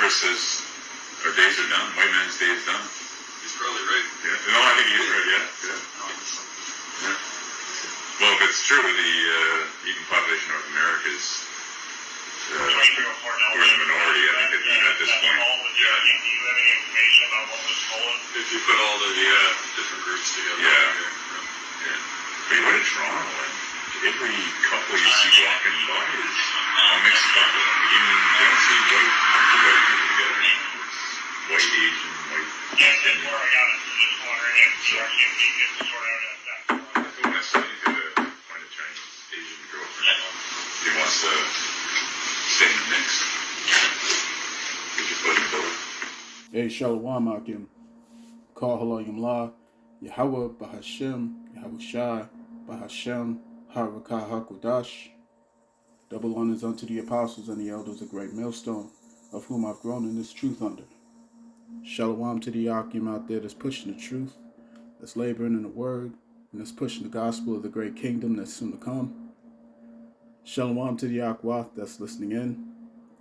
Chris says our days are done. White man's day is done. He's probably right. Yeah. No, I think he is right. Yeah. Well, if it's true, the Eden population of North America is we're in the minority. I think even at this point. Yeah. Do you have any information about what was stolen? If you put all the different groups together. Yeah. I mean, what in Toronto, every couple you see walking by is a mixed couple. You don't see white people together. It's white Asian, white Indian. Where I got it. Just wondering if CRTMP gets to sort out that. I thought my son is going to find a Chinese Asian girlfriend. He wants to stay in the mix. Did you put him both? Hey, Shalom Akim. Call Halayim La. Yahawah Bahashem Yahawashi. Bahashem Hakudash. Double honors unto the apostles and the elders, a great millstone, of whom I've grown in this truth under. Shalom to the Akim out there that's pushing the truth, that's laboring in the word, and that's pushing the gospel of the great kingdom that's soon to come. Shalom to the Akwah that's listening in,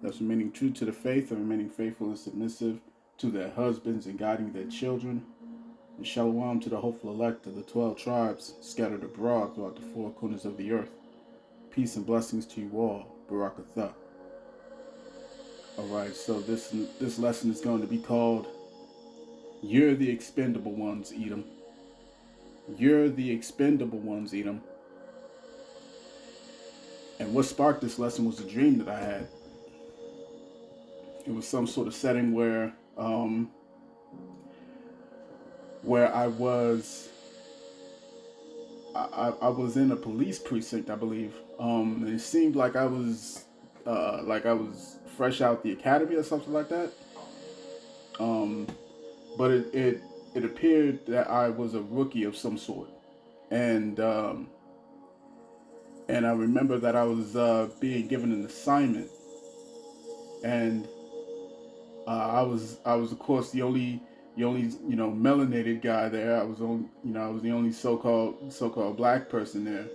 that's remaining true to the faith and remaining faithful and submissive to their husbands and guiding their children. And shalom to the hopeful elect of the 12 tribes scattered abroad throughout the four corners of the earth. Peace and blessings to you all. Barakatha. Alright, so this lesson is going to be called You're the Expendable Ones, Edumb. You're the Expendable Ones, Edumb. And what sparked this lesson was a dream that I had. It was some sort of setting where I was in a police precinct, I believe. And it seemed like I was fresh out the academy or something like that. But it appeared that I was a rookie of some sort, and I remember that I was being given an assignment, and I was of course the only melanated guy there. I was the only so-called black person there,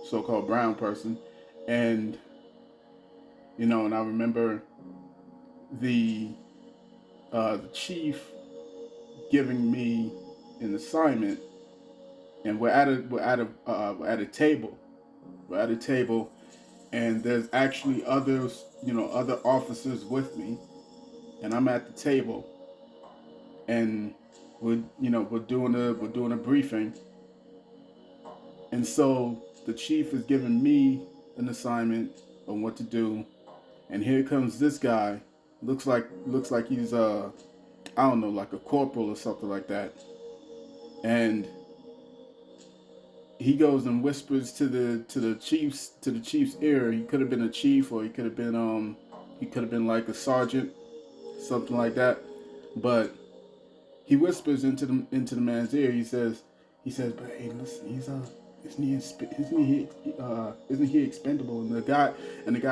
so-called brown person, and and I remember the chief giving me an assignment, and we're at a table, and there's actually other officers with me, and I'm at the table. And we're doing a briefing, and so the chief is giving me an assignment on what to do, and here comes this guy. Looks like he's I don't know, like a corporal or something like that, and he goes and whispers to the chief's ear. He could have been a chief, or he could have been like a sergeant, something like that, but he whispers into the man's ear. He says, but hey, listen, isn't he expendable? And the guy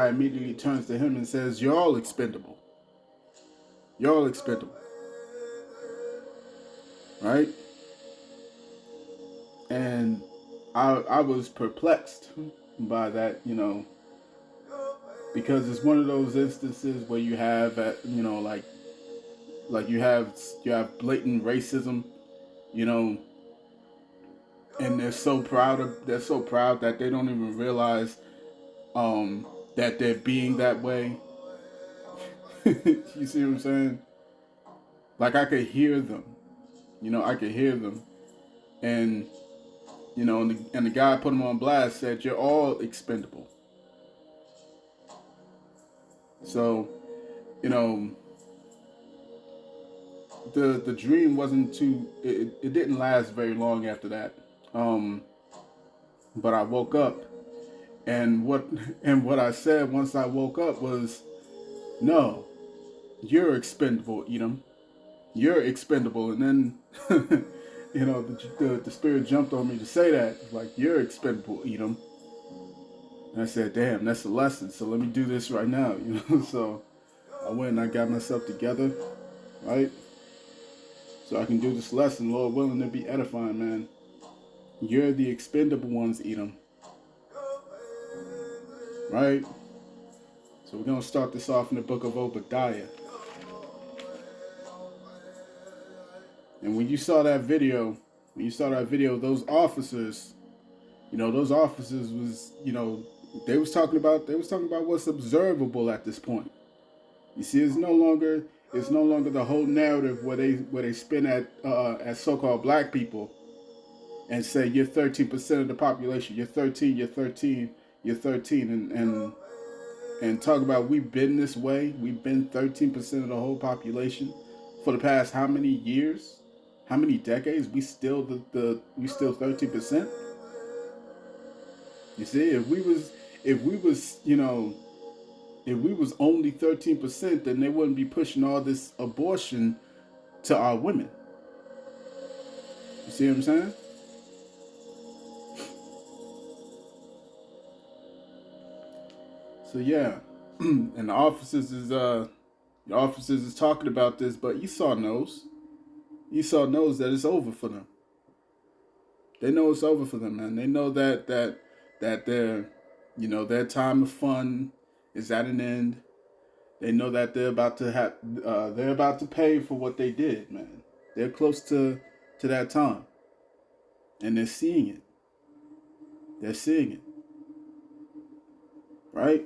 immediately turns to him and says, You're all expendable. Right? And I was perplexed by that, because it's one of those instances where you have like you have blatant racism, and they're so proud that they don't even realize that they're being that way. You see what I'm saying? Like I could hear them, and and the guy put him on blast, said, You're all expendable. So, the dream wasn't too, it didn't last very long after that. But I woke up, and what I said once I woke up was, No, you're expendable, Edumb. You're expendable. And then the spirit jumped on me to say that, like, you're expendable, Edumb. And I said, damn, that's a lesson, so let me do this right now. So I went and I got myself together, right? So I can do this lesson, Lord willing, to be edifying, man. You're the expendable ones, Edumb. Right? So we're going to start this off in the book of Obadiah. And when you saw that video, those officers, those officers was, they was talking about what's observable at this point. You see, it's no longer the whole narrative where they spin at so-called black people and say you're 13% of the population, you're 13, and talk about we've been this way, we've been 13% of the whole population for the past how many years, how many decades? We still 13%. You see, if we was only 13%, then they wouldn't be pushing all this abortion to our women. You see what I'm saying? So yeah, and the officers is talking about this, but Esau knows that it's over for them. They know it's over for them, man. They know that their their time of fun is at an end. They know that they're about to pay for what they did, man. They're close to that time, and they're seeing it. They're seeing it, right?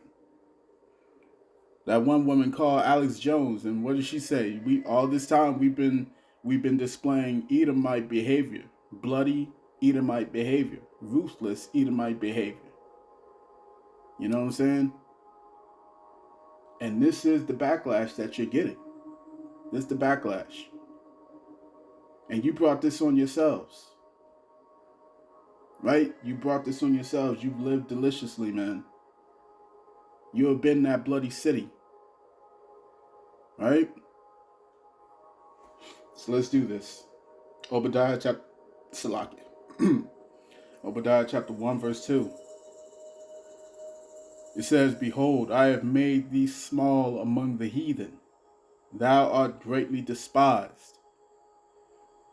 That one woman called Alex Jones, and what did she say? All this time we've been displaying Edomite behavior, bloody Edomite behavior, ruthless Edomite behavior. You know what I'm saying? And this is the backlash that you're getting. This is the backlash. And you brought this on yourselves. Right? You brought this on yourselves. You've lived deliciously, man. You have been that bloody city. Right? So let's do this. Obadiah chapter 1 verse 2. It says, "Behold, I have made thee small among the heathen. Thou art greatly despised.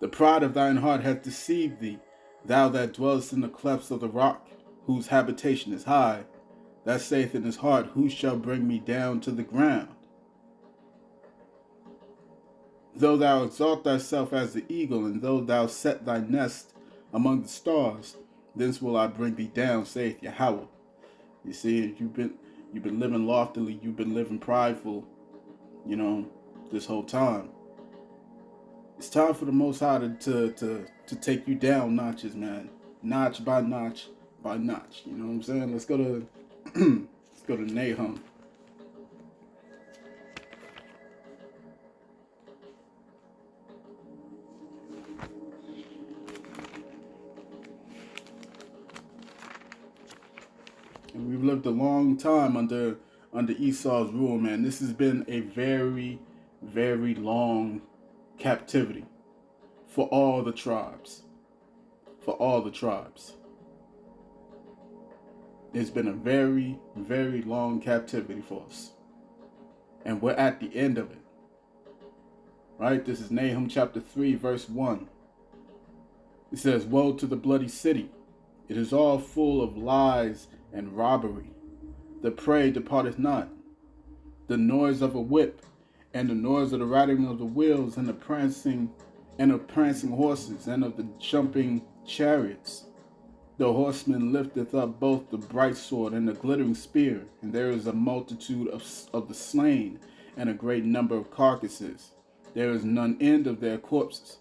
The pride of thine heart hath deceived thee, thou that dwellest in the clefts of the rock, whose habitation is high, that saith in his heart, who shall bring me down to the ground? Though thou exalt thyself as the eagle, and though thou set thy nest among the stars, thence will I bring thee down, saith Yahawah." You see, you've been living loftily, you've been living prideful, this whole time. It's time for the Most High to take you down notches, man. Notch by notch by notch. You know what I'm saying? Let's go to Nahum. And we've lived a long time under Esau's rule, man. This has been a very, very long captivity for all the tribes. For all the tribes. It's been a very, very long captivity for us. And we're at the end of it. Right? This is Nahum chapter 3, verse 1. It says, "Woe to the bloody city! It is all full of lies and robbery. The prey departeth not. The noise of a whip, and the noise of the riding of the wheels, and of prancing horses, and of the jumping chariots. The horseman lifteth up both the bright sword and the glittering spear, and there is a multitude of the slain, and a great number of carcasses. There is none end of their corpses.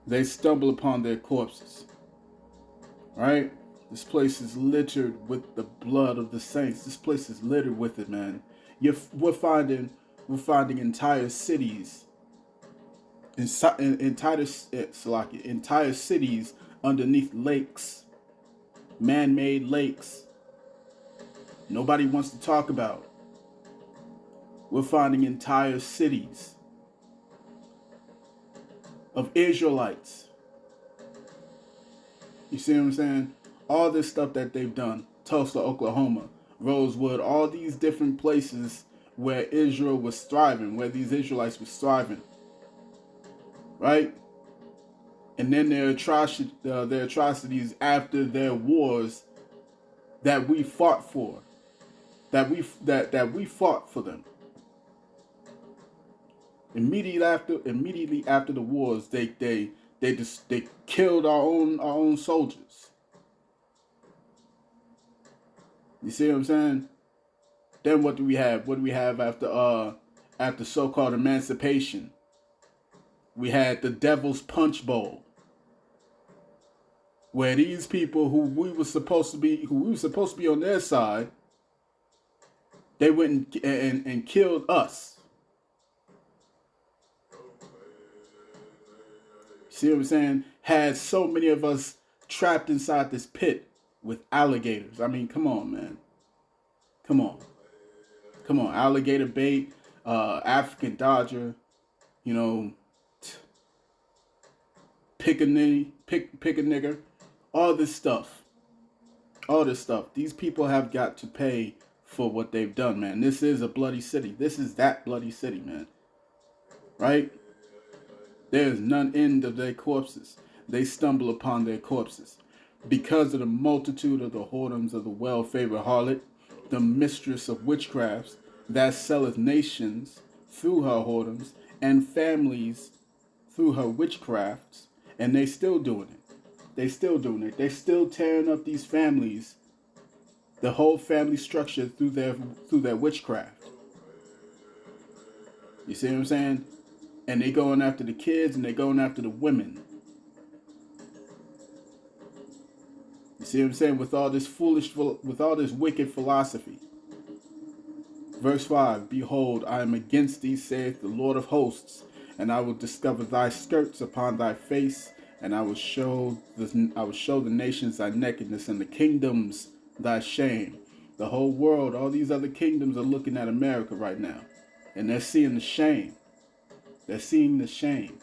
They stumble upon their corpses." Right? This place is littered with the blood of the saints. This place is littered with it, man. We're finding entire cities, entire cities underneath lakes, man-made lakes. Nobody wants to talk about. We're finding entire cities of Israelites. You see what I'm saying? All this stuff that they've done, Tulsa, Oklahoma, Rosewood, all these different places where Israel was thriving, where these Israelites were thriving, right? And then their atrocities after their wars that we fought for, that we fought for them. Immediately after the wars, they killed our own soldiers. You see what I'm saying? Then what do we have? What do we have after so-called emancipation? We had the Devil's Punch Bowl, where these people who we were supposed to be on their side, they went and killed us. See what I'm saying? Had so many of us trapped inside this pit with alligators. I mean, come on, man. Come on. Alligator bait, African Dodger, you know, pick a nigger, all this stuff. These people have got to pay for what they've done, man. This is a bloody city. This is that bloody city, man. Right? There is none end of their corpses. They stumble upon their corpses. Because of the multitude of the whoredoms of the well-favored harlot, the mistress of witchcrafts, that selleth nations through her whoredoms, and families through her witchcrafts, and they still doing it. They still tearing up these families, the whole family structure through their witchcraft. You see what I'm saying? And they going after the kids and they going after the women. You see what I'm saying? With all this wicked philosophy. Verse 5, Behold, I am against thee, saith the Lord of hosts, and I will discover thy skirts upon thy face, and I will show the nations thy nakedness, and the kingdoms thy shame. The whole world, all these other kingdoms are looking at America right now, and they're seeing the shame. They're seeing the shame.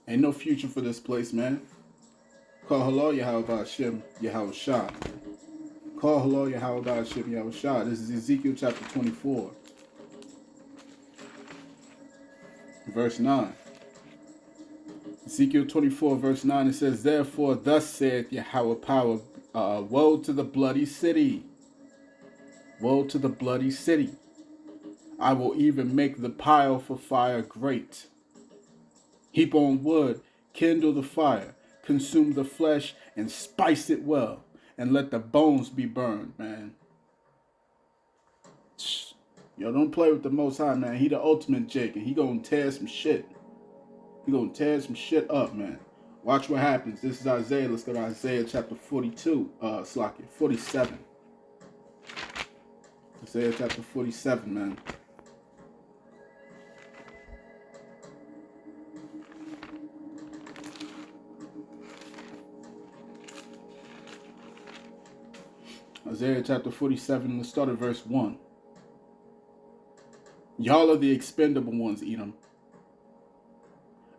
Ain't no future for this place, man. Call hello, Yahawah Bahashem Yahawashi. Call hello, Yahawah Bahashem Yahawashi. This is Ezekiel chapter 24. Verse 9. Ezekiel 24, verse 9, it says, Therefore, thus saith Yahweh power, woe to the bloody city. Woe to the bloody city. I will even make the pile for fire great. Heap on wood, kindle the fire, consume the flesh, and spice it well, and let the bones be burned, man. Yo, don't play with the Most High, man. He the ultimate Jake, and he gonna tear some shit. He gonna tear some shit up, man. Watch what happens. This is Isaiah. Let's go to Isaiah chapter 47. Isaiah chapter 47, man. Isaiah chapter 47, let's start at verse 1. Y'all are the expendable ones, Edumb.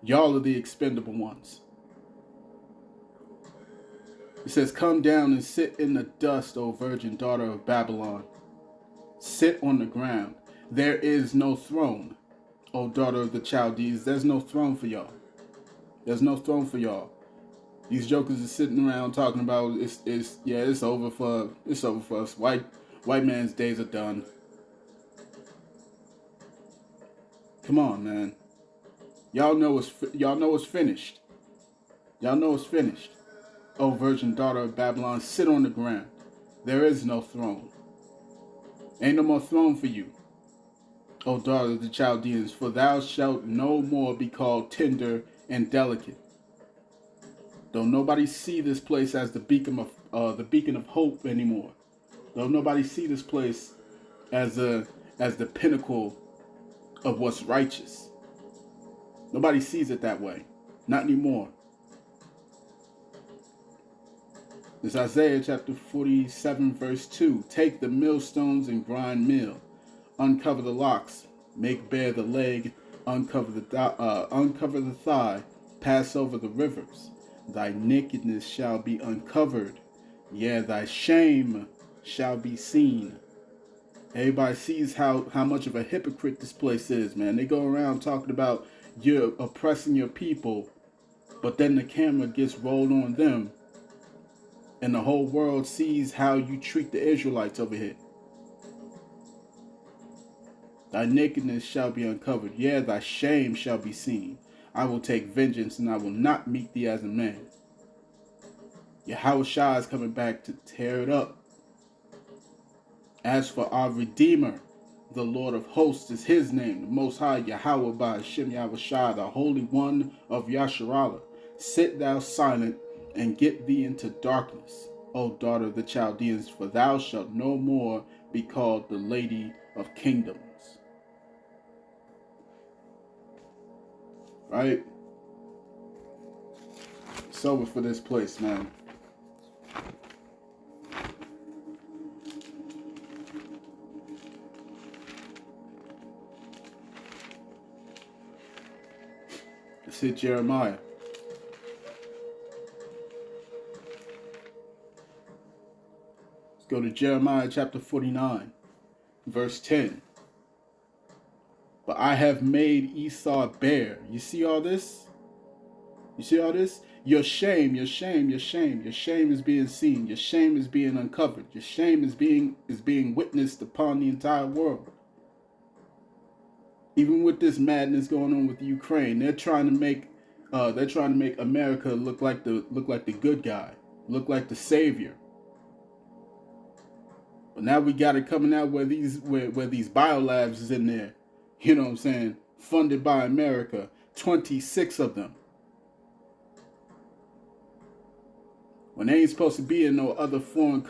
Y'all are the expendable ones. It says, Come down and sit in the dust, O virgin daughter of Babylon. Sit on the ground. There is no throne, O daughter of the Chaldees. There's no throne for y'all. There's no throne for y'all. These jokers are sitting around talking about it's over for us. White man's days are done. Come on, man. Y'all know it's finished. Y'all know it's finished. O virgin daughter of Babylon, sit on the ground. There is no throne. Ain't no more throne for you, O daughter of the Chaldeans, for thou shalt no more be called tender and delicate. Don't nobody see this place as the beacon of hope anymore. Don't nobody see this place as the pinnacle of what's righteous. Nobody sees it that way. Not anymore. This is Isaiah chapter 47, verse 2. Take the millstones and grind meal. Uncover the locks. Make bare the leg. Uncover the thigh. Pass over the rivers. Thy nakedness shall be uncovered. Yeah, thy shame shall be seen. Everybody sees how much of a hypocrite this place is, man. They go around talking about you're oppressing your people, but then the camera gets rolled on them, And the whole world sees how you treat the Israelites over here. Thy nakedness shall be uncovered. Yea, thy shame shall be seen. I will take vengeance, and I will not meet thee as a man. Yahawashi is coming back to tear it up. As for our Redeemer, the Lord of hosts is his name, the Most High Yahawah Bahashem Yahawashi, the Holy One of Yasharallah. Sit thou silent and get thee into darkness, O daughter of the Chaldeans, for thou shalt no more be called the Lady of Kingdoms. Right? It's over for this place, man. Let's hit Jeremiah. Let's go to Jeremiah chapter 49, verse 10. But I have made Esau bare. You see all this? You see all this? Your shame, your shame, your shame. Your shame is being seen. Your shame is being uncovered. Your shame is being witnessed upon the entire world. Even with this madness going on with Ukraine, they're trying to make America look like the good guy, look like the savior. But now we got it coming out where these biolabs is in there. You know what I'm saying? Funded by America, 26 of them. When they ain't supposed to be in no other foreign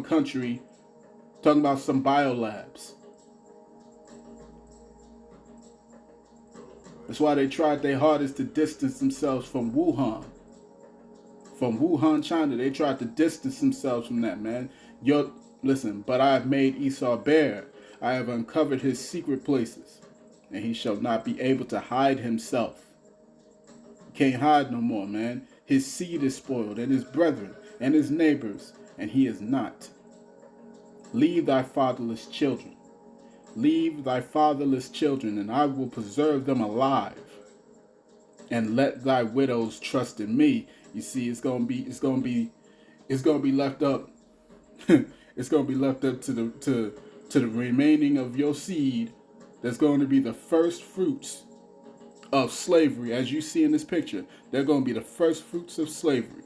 country, talking about some biolabs. That's why they tried their hardest to distance themselves from Wuhan. From Wuhan, China, they tried to distance themselves from that, man. Listen, but I have made Esau bare. I have uncovered his secret places, and he shall not be able to hide himself. He can't hide no more, man. His seed is spoiled, and his brethren, and his neighbors, and he is not. Leave thy fatherless children. Leave thy fatherless children, and I will preserve them alive. And let thy widows trust in me. You see, it's gonna be left up. It's gonna be left up to the remaining of your seed. That's going to be the first fruits of slavery, as you see in this picture. They're going to be the first fruits of slavery.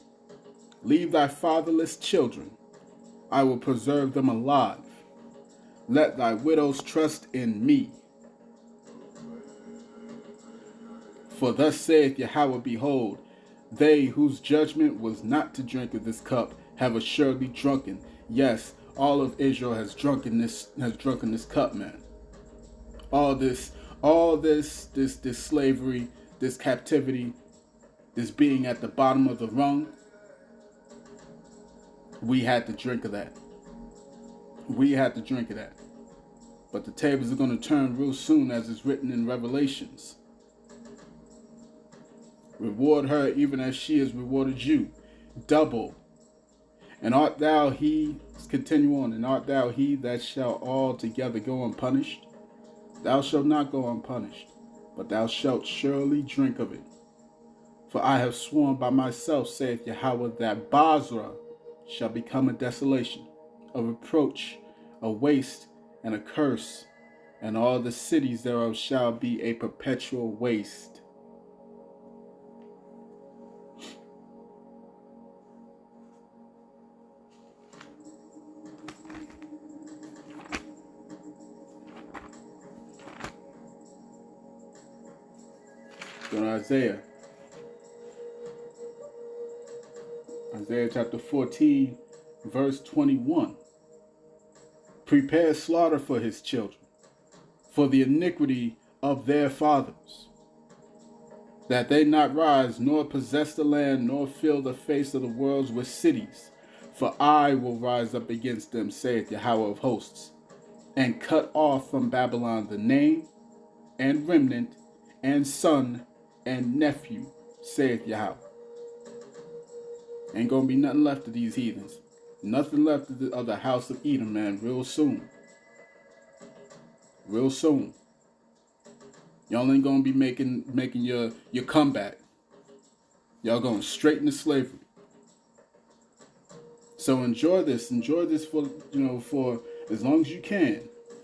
Leave thy fatherless children. I will preserve them alive. Let thy widows trust in me. For thus saith Yahweh, behold, they whose judgment was not to drink of this cup have assuredly drunken. Yes, all of Israel has drunken this cup, man. All this slavery, this captivity, this being at the bottom of the rung. We had to drink of that. We had to drink of that. But the tables are going to turn real soon, as is written in Revelations. Reward her even as she has rewarded you. Double. And art thou he, let's continue on, and art thou he that shall altogether go unpunished? Thou shalt not go unpunished, but thou shalt surely drink of it. For I have sworn by myself, saith Yahweh, that Basra shall become a desolation, a reproach, a waste, and a curse, and all the cities thereof shall be a perpetual waste. Go to Isaiah. Isaiah chapter 14, verse 21. Prepare slaughter for his children, for the iniquity of their fathers, that they not rise, nor possess the land, nor fill the face of the world with cities. For I will rise up against them, saith Yahweh of hosts, and cut off from Babylon the name, and remnant, and son, and nephew, saith Yahweh. Ain't gonna be nothing left of these heathens. Nothing left of the house of Edom, man, real soon. Real soon. Y'all ain't gonna be making your comeback. Y'all going straight into slavery. So enjoy this for, for as long as you can.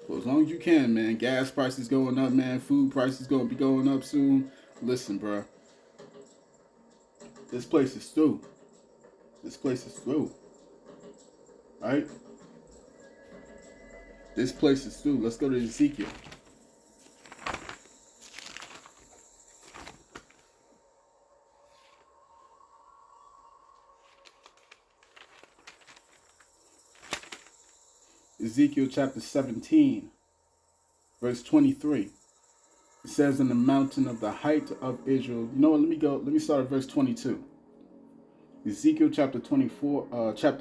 For as long as you can, man. Gas prices going up, man. Food prices going to be going up soon. Listen, bro. This place is through. This place is through. Right? This place is through. Let's go to Ezekiel. Ezekiel chapter 17, verse 23. It says, in the mountain of the height of Israel. You know what? Let me start at verse 22. Ezekiel chapter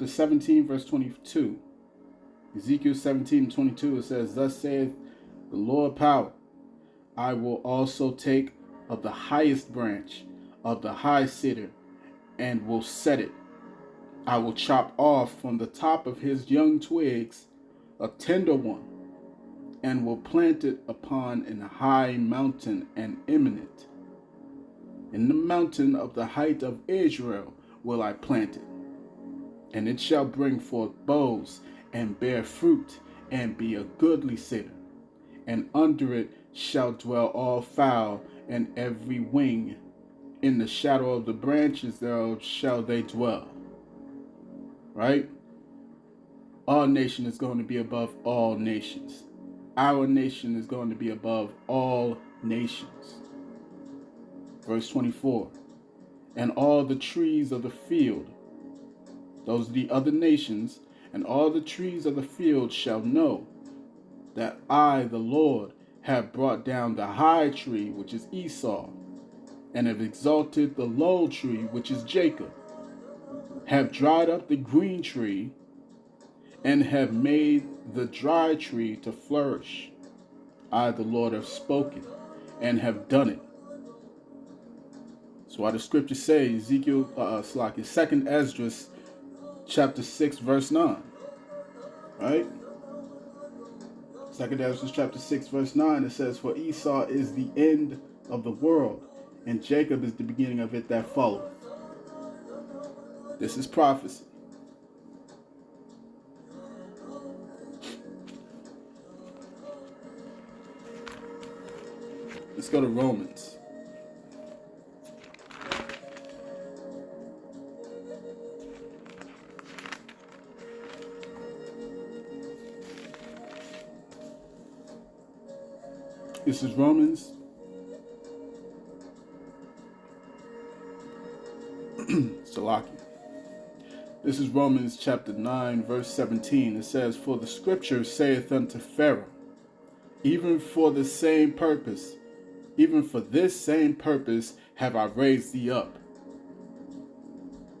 17, verse 22. Ezekiel 17, 22. It says, thus saith the Lord power, I will also take of the highest branch of the high cedar, and will set it. I will chop off from the top of his young twigs a tender one, and will plant it upon an high mountain and eminent. In the mountain of the height of Israel will I plant it, and it shall bring forth boughs and bear fruit, and be a goodly cedar. And under it shall dwell all fowl and every wing. In the shadow of the branches thereof shall they dwell. Right? Our nation is going to be above all nations. Our nation is going to be above all nations. Verse 24. And all the trees of the field, those are the other nations, and all the trees of the field shall know that I, the Lord, have brought down the high tree, which is Esau, and have exalted the low tree, which is Jacob, have dried up the green tree, and have made the dry tree to flourish. I, the Lord, have spoken and have done it. That's why the scriptures say, Ezekiel, 2nd Esdras, chapter 6, verse 9. Right? 2nd Esdras, chapter 6, verse 9, it says, for Esau is the end of the world, and Jacob is the beginning of it that followeth. This is prophecy. Let's go to Romans. This is Romans. Salaki. This is Romans chapter 9, verse 17. It says, for the scripture saith unto Pharaoh, even for this same purpose have I raised thee up.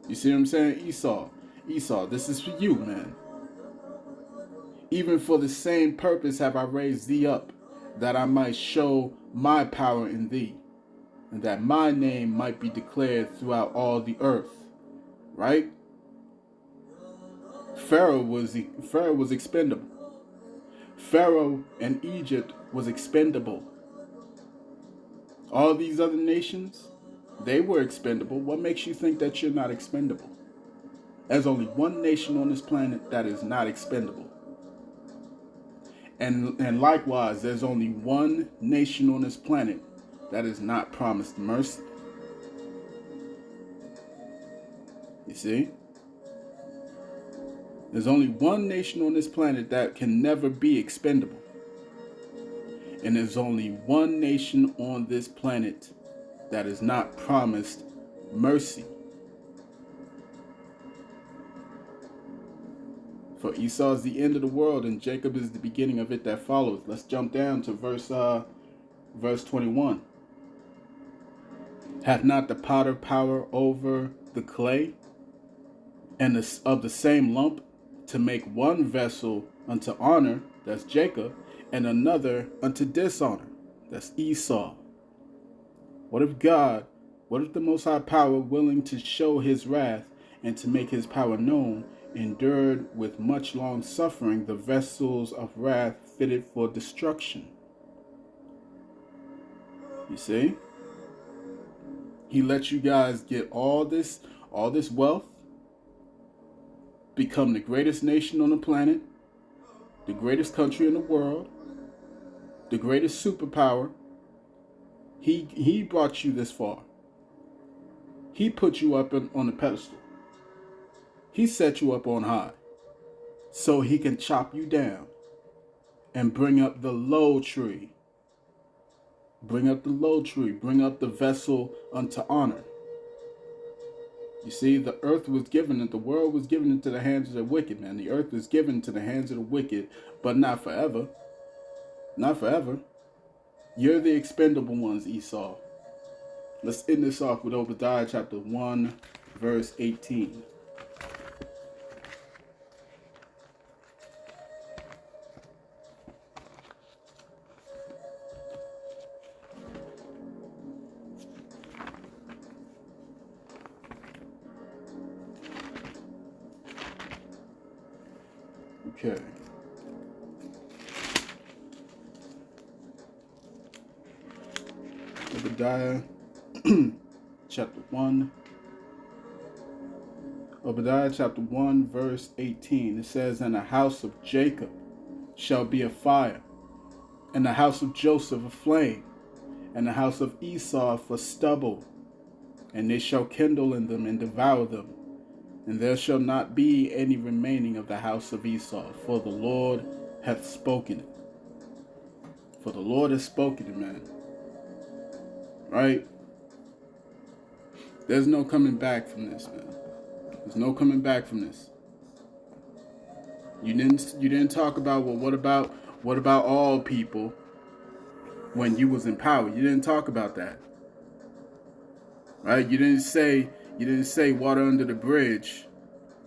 You see what I'm saying? Esau, this is for you, man. Even for the same purpose have I raised thee up, that I might show my power in thee, and that my name might be declared throughout all the earth. Right? Pharaoh was expendable. Pharaoh and Egypt was expendable. All these other nations, they were expendable. What makes you think that you're not expendable? There's only one nation on this planet that is not expendable. And likewise, there's only one nation on this planet that is not promised mercy. You see? There's only one nation on this planet that can never be expendable. And there's only one nation on this planet that is not promised mercy. For Esau is the end of the world, and Jacob is the beginning of it that follows. Let's jump down to verse 21. Hath not the potter power over the clay, and of the same lump, to make one vessel unto honor, that's Jacob, and another unto dishonor, that's Esau? What if the Most High Power, willing to show his wrath and to make his power known, endured with much long suffering the vessels of wrath fitted for destruction? You see? He let you guys get all this wealth, become the greatest nation on the planet, the greatest country in the world, the greatest superpower. He brought you this far. He put you up on the pedestal. He set you up on high so he can chop you down and bring up the low tree. Bring up the low tree. Bring up the vessel unto honor. You see, the earth was given, the world was given into the hands of the wicked, man. The earth is given to the hands of the wicked, but not forever. Not forever. You're the expendable ones, Esau. Let's end this off with Obadiah chapter 1, verse 18. Okay. Obadiah chapter 1. Obadiah chapter 1 verse 18. It says, "And the house of Jacob shall be a fire, and the house of Joseph a flame, and the house of Esau for stubble, and they shall kindle in them and devour them. And there shall not be any remaining of the house of Esau, for the Lord hath spoken it." For the Lord has spoken it, man. Right? There's no coming back from this, man. There's no coming back from this. You didn't talk about, well, what about all people when you was in power? You didn't talk about that. Right? You didn't say water under the bridge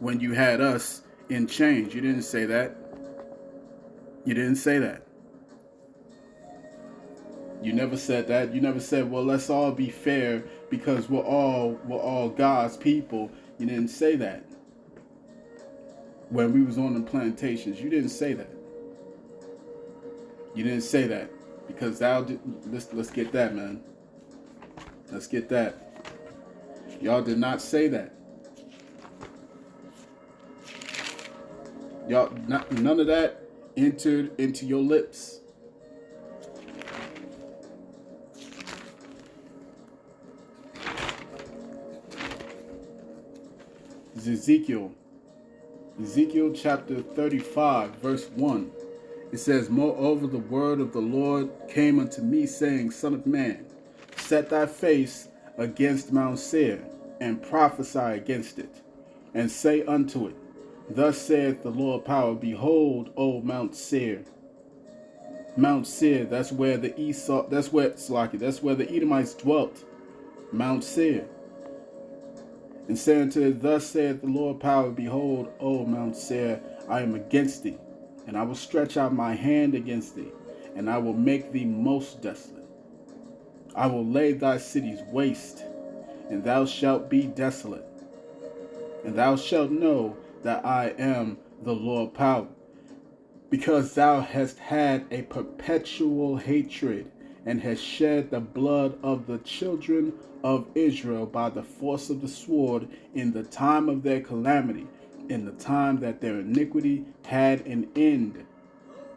when you had us in chains. You didn't say that. You didn't say that. You never said that. You never said, well, let's all be fair because we're all God's people. You didn't say that. When we was on the plantations, you didn't say that. You didn't say that because let's get that, man. Let's get that. Y'all did not say that. Y'all, none of that entered into your lips. Ezekiel chapter 35, verse 1. It says, "Moreover, the word of the Lord came unto me, saying, Son of man, set thy face against Mount Seir, and prophesy against it, and say unto it, Thus saith the Lord power, Behold, O Mount Seir." Mount Seir, that's where the Edomites dwelt. Mount Seir. And say unto it, Thus saith the Lord power, Behold, O Mount Seir, I am against thee, and I will stretch out my hand against thee, and I will make thee most desolate. I will lay thy cities waste, and thou shalt be desolate. And thou shalt know that I am the Lord power, because thou hast had a perpetual hatred, and hast shed the blood of the children of Israel by the force of the sword in the time of their calamity, in the time that their iniquity had an end.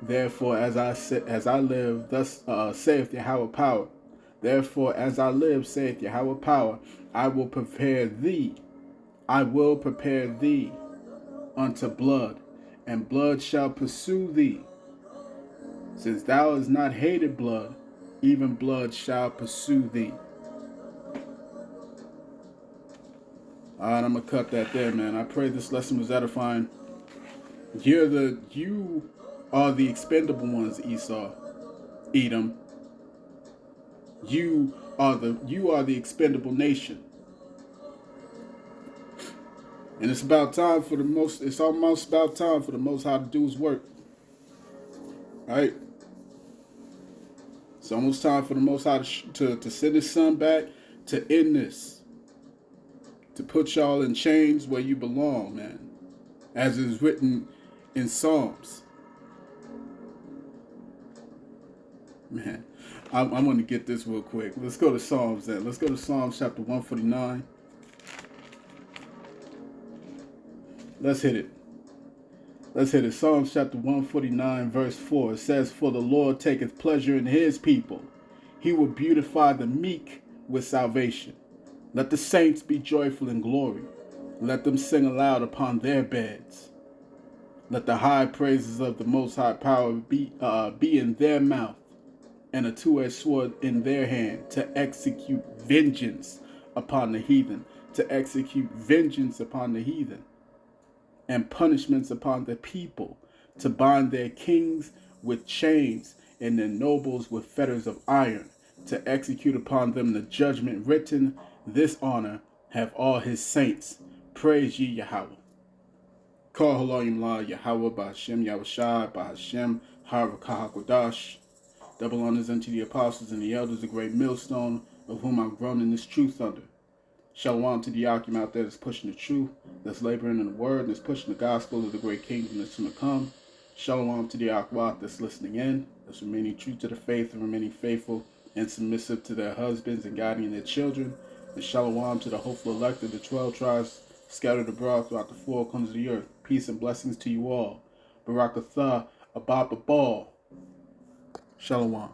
Therefore, as I live, thus saith Yahawah power. Therefore, as I live, saith Yahawah power, I will prepare thee unto blood, and blood shall pursue thee. Since thou hast not hated blood, even blood shall pursue thee. All right, I'm going to cut that there, man. I pray this lesson was edifying. You are the expendable ones, Esau, Edom. You are the expendable nation. And it's almost about time for the Most High to do his work. Right? It's almost time for the Most High to send his son back to end this. To put y'all in chains where you belong, man. As is written in Psalms. Man, I'm going to get this real quick. Let's go to Psalms then. Let's go to Psalms chapter 149. Let's hit it. Let's hit it. Psalms chapter 149, verse 4. It says, "For the Lord taketh pleasure in his people. He will beautify the meek with salvation. Let the saints be joyful in glory. Let them sing aloud upon their beds. Let the high praises of the Most High Power be in their mouth, and a two-edged sword in their hand, to execute vengeance upon the heathen." To execute vengeance upon the heathen, and punishments upon the people, to bind their kings with chains and their nobles with fetters of iron, to execute upon them the judgment written. This honor have all his saints. Praise ye Yahawah. Call Halayim La Yahawah Bahashem Yahawashi Bahashem HaRICANS. Double honors unto the apostles and the elders, the great millstone, of whom I've grown in this truth under. Shalom to the Yakim out there that's pushing the truth, that's laboring in the word, and that's pushing the gospel of the great kingdom that's going to come. Shalom to the Yakim that's listening in, that's remaining true to the faith and remaining faithful and submissive to their husbands and guiding their children. And shalom to the hopeful elect of the 12 tribes scattered abroad throughout the four corners of the earth. Peace and blessings to you all. Barakatha, Abba Babal. Shalom.